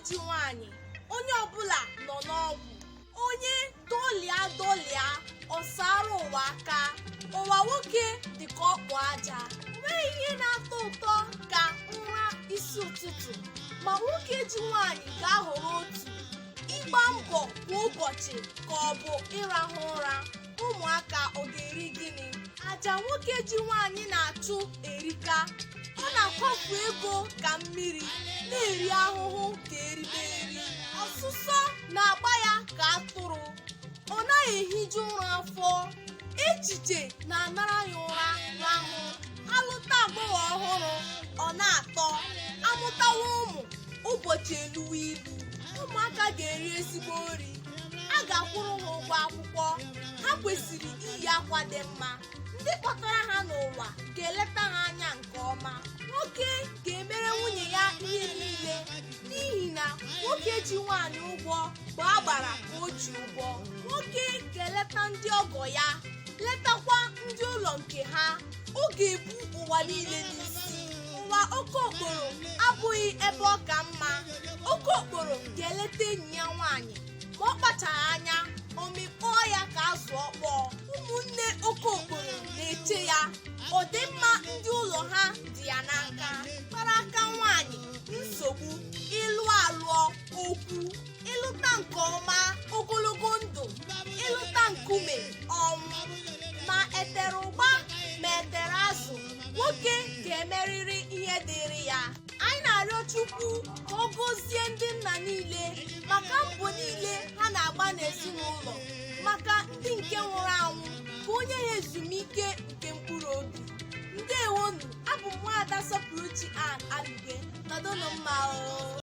ji nwaanyị, onye ọbụla nọ n'ọgwụ. Onye dọlịa ọsara ụwa aka. Ụwa nwoke dị ka ọkpụ aja. Enweghị ihe na-atọ ụtọ ka nra isi ụtụtụ, ma nwoke ji nwaanyị ga-ahọrọ otu: ịgba mbọ kwa ụbọchị ka ọ bụ ịrahụ ụra. Ụmụaka ọ ga-eri gịnị? Aja nwoke ji nwaanyị na-achụ erika. Ọ na-akwafu ego ka mmiri, na-eri ahụhụ ka eriberi. Ọsụsọ na-agba ya ka atụrụ. Ọ naghị ehiju ụra afọ. Echiche na-anara ya ụra rahụ. Alụta agbọghọ ọhụrụ, ọ na-atọ. Amụtawa ụmụ, ụbọchị eluwe ilu. Ụmụaka ga-eri ezigbo nri. A ga-akwụrụ ha ụgwọ akwụkwọ. Ha kwesịrị iyi akwa dị mma. Ndị kpọtara ha n'ụwa ga-eleta ha anya nke ọma. Nwoke ga-emere nwunye ya ihe niile, n'ihi na nwoke ji nwaanyị ụgwọ bụ agbara ka o ji ụgwọ. Nwoke ga-eleta ndị ọgọ ya, letakwa ndị ụlọ nke ha. Ọ ga-ebu ụwa niile n'isi. Ụwa oke okporo abụghị ebe ọ ka mma. Oke okporo ga-eleta enyi ya nwaanyị, ma ọ kpachara anya o mikpọọ ya ka azụ ọkpọọ. Ụmụnne oke okporo na-eche ya. Ọdịmma ndị ụlọ ha dị ya n'aka. Kpara aka nwaanyị nsogbu, ịlụ alụọ okwu. Ịlụta nke ọma ogologo ndụ, ịlụta nkume ọnwụ. Ma etere ụgba ma etere azụ, nwoke ga-emerịrị ihe dịrị ya. Anyị na-arịọ Chukwu ka ọ gọzie ndị nna niile maka mbọ niile ha na-agba n'ezinụlọ, maka ndị nke nwụrụ anwụ, ka onye ha ezumike nke mkpụrụ obi. Ndewonu, abụ m Nwaada Sọpụrụchi Ann Alugbe. Nọdụnụ mma o.